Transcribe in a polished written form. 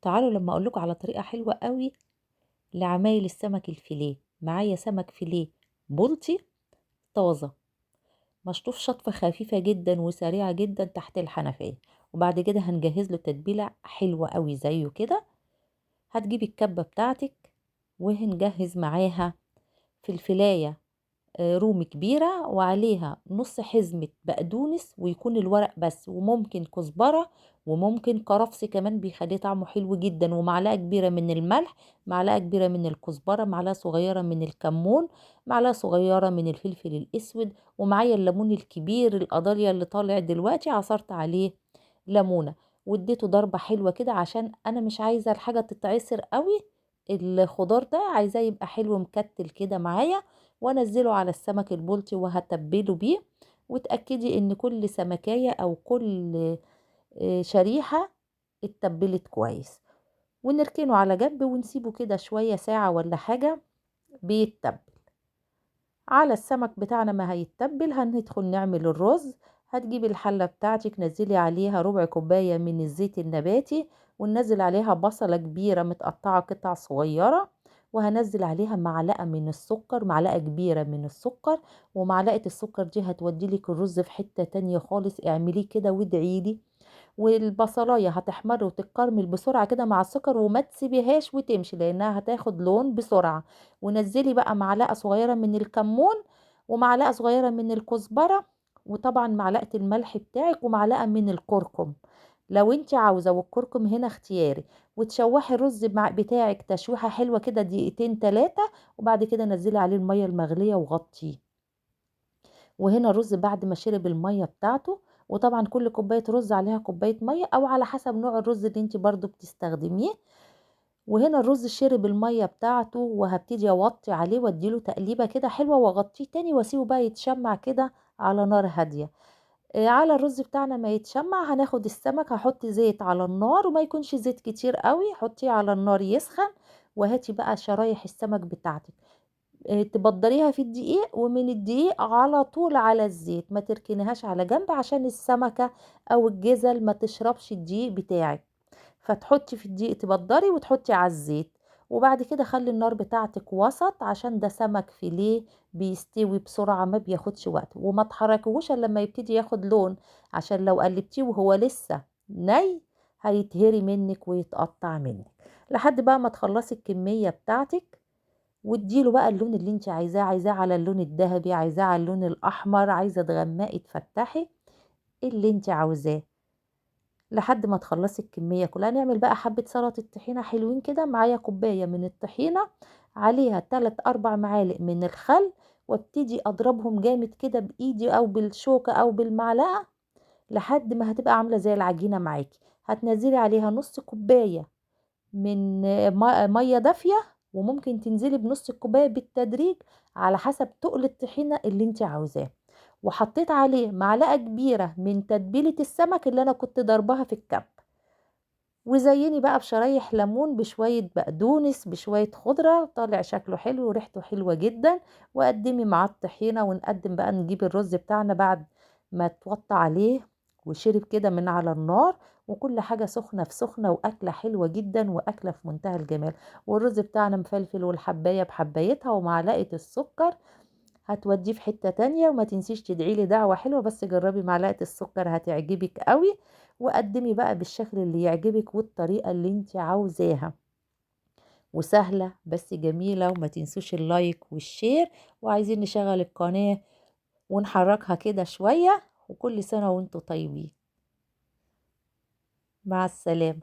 تعالوا لما اقولكوا على طريقة حلوة قوي لعمايل السمك الفيليه. معايا سمك فيليه بلطي طازة، مشطوف شطفة خفيفة جدا وسريعة جدا تحت الحنفية. وبعد كده هنجهز له تتبيلة حلوة قوي زيه كده. هتجيبي الكبة بتاعتك وهنجهز معاها في الفلاية رومي كبيرة وعليها نص حزمة بقدونس، ويكون الورق بس، وممكن كزبرة وممكن كرفس كمان بيخليه طعمه حلو جدا، ومعلقة كبيرة من الملح، معلقة كبيرة من الكزبرة، معلقة صغيرة من الكمون، معلقة صغيرة من الفلفل الأسود. ومعايا الليمون الكبير القضاليا اللي طالع دلوقتي عصرت عليه ليمونة، واديته ضربة حلوة كده عشان أنا مش عايزة الحاجة تتعصر قوي. الخضار ده عايزاه يبقى حلو مكتل كده معايا، وانزله على السمك البلطي وهتبله بيه. وتأكدي ان كل سمكية او كل شريحة اتبلت كويس، ونركنه على جنب ونسيبه كده شوية ساعة ولا حاجة بيتبل. على السمك بتاعنا ما هيتبل هندخل نعمل الرز. هتجيبي الحلة بتاعتك نزلي عليها ربع كوباية من الزيت النباتي، وننزل عليها بصلة كبيرة متقطعة قطع صغيرة، وهنزل عليها معلقة من السكر، معلقة كبيرة من السكر. ومعلقة السكر دي هتوديلك الرز في حتة تانية خالص. اعمليه كده وادعيلي. والبصلايه هتحمر وتتكرمل بسرعه كده مع السكر، وما تسيبيهاش وتمشي لانها هتاخد لون بسرعه. ونزلي بقى معلقه صغيره من الكمون، ومعلقه صغيره من الكزبره، وطبعا معلقه الملح بتاعك، ومعلقه من الكركم لو انت عاوزه، والكركم هنا اختياري. وتشوحي الرز بتاعك تشويحه حلوه كده دقيقتين 3، وبعد كده نزلي عليه الميه المغليه وغطيه. وهنا الرز بعد ما شرب المية بتاعته، وطبعا كل كوباية رز عليها كوباية مية او على حسب نوع الرز اللي انت برضو بتستخدميه. وهنا الرز شرب المية بتاعته، وهبتدي اوطي عليه واديله تقليبة كده حلوة، واغطيه تاني واسيبه بقى يتشمع كده على نار هادية. على الرز بتاعنا ما يتشمع هناخد السمك، هحط زيت على النار وما يكونش زيت كتير قوي، حطيه على النار يسخن. وهاتي بقى شرايح السمك بتاعتك، تبدريها في الدقيق، ومن الدقيق على طول على الزيت، ما تركنيهاش على جنب عشان السمكة او الجزل ما تشربش الدقيق بتاعك. فتحطي في الدقيق تبدري وتحطي على الزيت. وبعد كده خلي النار بتاعتك وسط عشان ده سمك فيليه بيستوي بسرعة ما بياخدش وقت، وما تحركوهوش الا لما يبتدي ياخد لون، عشان لو قلبتيه وهو لسه ني هيتهري منك ويتقطع منك. لحد بقى ما تخلصي الكمية بتاعتك، واديله بقى اللون اللي انت عايزاه، عايزاه على اللون الذهبي، عايزاه على اللون الاحمر، عايزه تغمقي تفتحي اللي انت عاوزاه لحد ما تخلصي الكميه كلها. نعمل بقى حبه سلطه طحينه حلوين كده. معايا كوبايه من الطحينه، عليها 3 4 معالق من الخل، وابتدي اضربهم جامد كده بايدي او بالشوكه او بالمعلقه لحد ما هتبقى عامله زي العجينه معاكي. هتنزلي عليها نص كوبايه من ميه دافيه، وممكن تنزلي بنص الكوبايه بالتدريج على حسب تقل الطحينه اللي انت عاوزاه. وحطيت عليه معلقه كبيره من تتبيله السمك اللي انا كنت ضربها في الكب. وزيني بقى بشرايح ليمون بشويه بقدونس بشويه خضره، طالع شكله حلو وريحته حلوه جدا. وقدمي معاه الطحينه، ونقدم بقى نجيب الرز بتاعنا بعد ما توطى عليه وشرب كده من على النار، وكل حاجة سخنة في سخنة، وأكلة حلوة جدا وأكلة في منتهى الجمال. والرز بتاعنا مفلفل، والحباية بحبايتها ومعلقة السكر هتوديه في حتة تانية. وما تنسيش تدعيلي دعوة حلوة، بس جربي معلقة السكر هتعجبك قوي. وقدمي بقى بالشكل اللي يعجبك والطريقة اللي انت عاوزاها. وسهلة بس جميلة. وما تنسوش اللايك والشير. وعايزين نشغل القناة ونحركها كده شوية. وكل سنة وانتم طيبين. مع السلامة.